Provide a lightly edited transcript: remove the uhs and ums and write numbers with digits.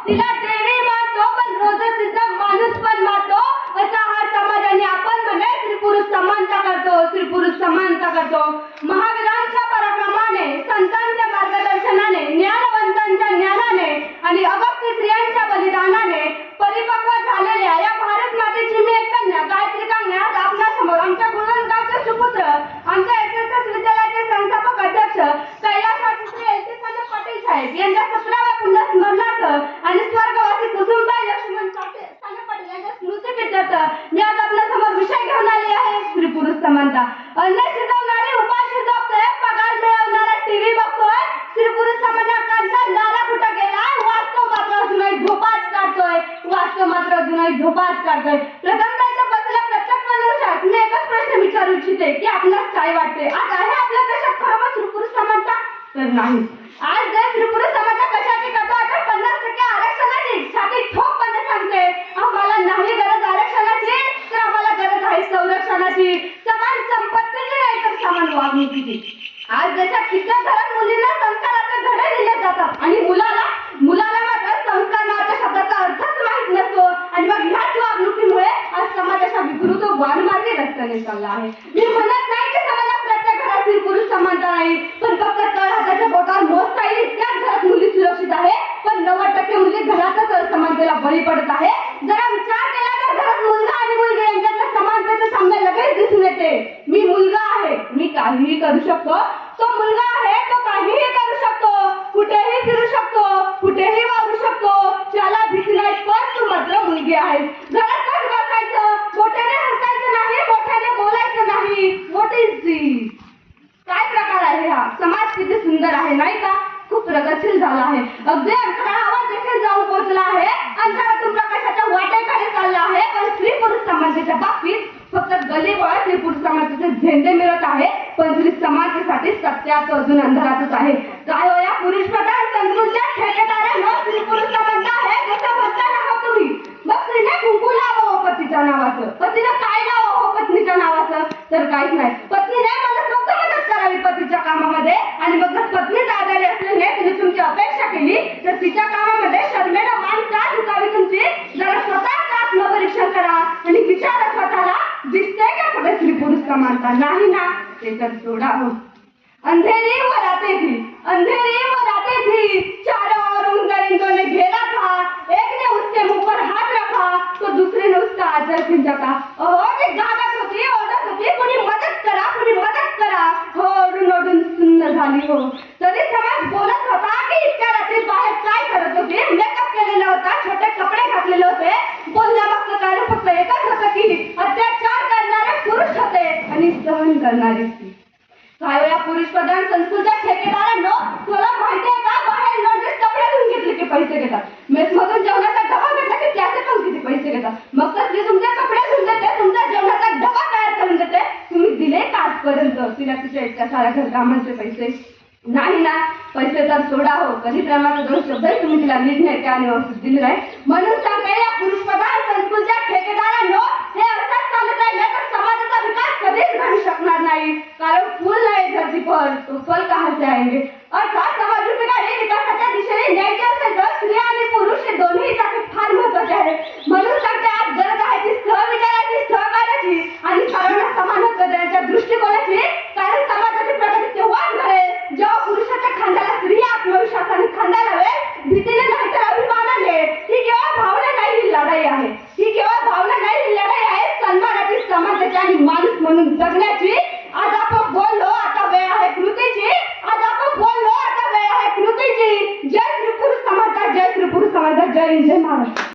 तिला देवी मानतो पण रोज तिचा माणूस पण मानतो. असा हा समाजाने आपण म्हणे स्त्री पुरुष समानता करतो, स्त्री पुरुष समानता करतो. महावीरांच्या पराक्रमाने, संतांच्या मार्गदर्शनाने, ज्ञानवंतांच्या ज्ञानाने आणि अगस्त्य स्त्रियांच्या बलिदानाने परिपक्व झालेल्या या भारत मातेची मी एक कन्या गायत्री कन्या आज आपल्यासमोर आमच्या गुणगावचे सुपुत्र, आमच्या एसएसएस विद्यालयाचे संस्थापक अध्यक्ष कैलासवासी श्री एल.सी. पाटील साहेब यांच्या 17व्या पुण्यस्मरणार्थ आणि स्वर्गवासी कुसुमताई लक्ष्मण पाटील यांच्या स्मृतिप्रीत्यर्थ मी आज आपल्यासमोर विषय घेऊन आले आहे स्त्री पुरुष समानता. अन्न शिजवणारी उपाशी झोपतोय, पगार मिळवणारा टीव्ही बघतोय, स्त्री पुरुष समानताचा नारा कुठं गेलाय? वास्तव मात्र अजूनही झोपाच काढतोय, वास्तव मात्र अजूनही झोपाच काढतोय. प्रथमतः बसल्या प्रत्येक मनुष्यात मी एकच प्रश्न विचारू इच्छिते की आपल्याला काय वाटते, आज आहे आपल्या देशात खरोखर स्त्री पुरुष समानता? तर नाही. आज जर स्त्री पुरुष समानता कशाची करतो तर 50% आरक्षणाची साठी ठोकपणे सांगते आम्हाला नाही गरज आरक्षणाची, तर आम्हाला गरज आहे संरक्षणाची, समान संपत्तीची नाही तर समान वागणुकीची. आज देशात कित्येक घरात मुलींना संस्काराचे धडे दिले जातात आणि मुलाला मात्र संस्कार नावाच्या शब्दाचा अर्थच माहित नसतो आणि मग ह्याच वागणुकीमुळे आज समाज अशा विकृत वानमार्गी रस्त्याने चालला आहे. मी म्हणत नाही की समाजात प्रत्येक घरात स्त्री पुरुष समानता नाही, पण फक्त तळ हाताच्या बोटावर मोजता येईल इतक्याच घरात मुली सुरक्षित आहे, पण 90% मुली घरातच असमानतेला बळी पडत आहे. जरा विचार केला तर घरात मुलगा आणि मुलगी यांच्यातल्या समानतेचे साम्य लगेच दिसून येते. मी मुलगा आहे, मी काहीही करू शकतो, तो मुलगा आहे, तो काहीही करू शकतो, कुठेही फिरू शकतो, कुठेही वावरू शकतो, त्याला भीती नाही. पण तू मात्र मुलगी आहेस. घरात पण बसायचं, मोठ्याने हसायचं नाही, मोठ्याने बोलायचं नाही. व्हॉट इज दिस? काय प्रकार आहे हा? समाज किती सुंदर आहे नाही का? खूप प्रगतशील झाला आहे, अगदी अंतराळावर देखील जाऊन पोहोचला आहे, अंतराळातून प्रकाशाच्या वाटेकडे चालला आहे. पण स्त्री पुरुष समानतेच्या बाबतीत फक्त गलीबोळा स्त्री पुरुष समानतेचे झेंडे मिळत आहे, पण स्त्री समानतेसाठी सत्यात अजून अंधारातच आहे. काय हो या पुरुष प्रधान संस्कृतीच्या ठेकेदारांनो, स्त्री पुरुष समानता आहे जसं म्हणता ना तुम्ही, मग स्त्रीने कुंकू लावावं पतीच्या नावाचं, पतीने काय लावावं पत्नीच्या नावाचं? तर काहीच नाही. पत्नीने मला फक्त मदत करावी पतीच्या कामामध्ये आणि मग जर पत्नी आजारी असलेली तिने तुमची अपेक्षा केली तर तिच्या कामामध्ये शर्मेनं मान का झुकावी तुमची? जरा स्वतःच आत्मपरीक्षण करा आणि विचारा स्वतःला, दिसते का कुठे स्त्री पुरुष समानता? नाही ना, ते तर सोडा हो. अंधेरी वो रातें थी, अंधेरी वो रातें थी, चारों ओर उन दरिंदों ने घेरा था, एक ने उसके मुंह पर हाथ रखा तो दूसरे ने उसका आंचल खींचा था. ओहो ती गागत होती, ओरडत होती, कुणी मदत करा, कुणी मदत करा. हो ओरडून ओरडून सुन्न झाली हो. तरी समाज बोलत होता की इतक्या रात्री बाहेर काय करत होती? मेकअप केलेला होता, छोटे कपडे घातलेले होते. बोलण्यामागचं कारण फक्त एकच होतं की अत्याचार करणारे पुरुष होते आणि सहन करणारी स्त्री. काय या पुरुष प्रधान संस्कृतीच्या ठेकेदारांनो, तुला माहितीये का बाहेर लॉन्ड्रीत कपडे धुवून घेतले की पैसे घेतात, मेसमधून जेवणाचा डबा घेतला की त्याचे पण किती पैसे घेतात. मग तर ती तुमचे कपडे धुवून देते, तुमचा जेवणाचा डबा तयार करून देते, तुम्ही दिले का आजपर्यंत तिला तिच्या इतक्या साऱ्या घरकामांचे पैसे? नाही ना, पैसे तर सोडा हो. कधी प्रेमाचे 2 शब्दही तुम्ही तिला नीट नेत्या आणि औषध दिले नाही. म्हणून सांगते या पुरुष प्रधान संस्कृतीच्या ठेकेदारांनो, हे असंच चालत राहिलं तर समाजाचा विकास कधीच घडू शकणार नाही. कारण फूल नाही धरती पर तो फल कहाँ से आएंगे. अर्थात समाज गाडी विकासाच्या दिशेने न्यायची असेल तर स्त्री आणि पुरुष हे दोन्हीसाठी फार महत्वाचे आहे. म्हणून सांगते आज गरज आहे ती सहविचाराची, सहकार्याची आणि सर्वांना समान हक्क देण्याच्या दृष्टिकोनाची. कारण समाजाची प्रगती तेव्हाच घडेल जेव्हा पुरुषाच्या खांद्याला स्त्री आत्मविश्वासाने खांदा लावेल, भीतीने नाही तर अभिमानाने. ही केवळ भावना नाही, ही लढाई आहे. ही केवळ भावना नाही, ही लढाई आहे सन्मानाची, समाजाची आणि माणूस म्हणून जगण्याची. आज आपण बोललो, आता वेळ आहे कृतीची. आज आपण बोललो, आता वेळ आहे कृतीची. जय श्री पुरुष समानता, जय श्री पुरुष समानता, जय हिंद, जय महाराष्ट्र.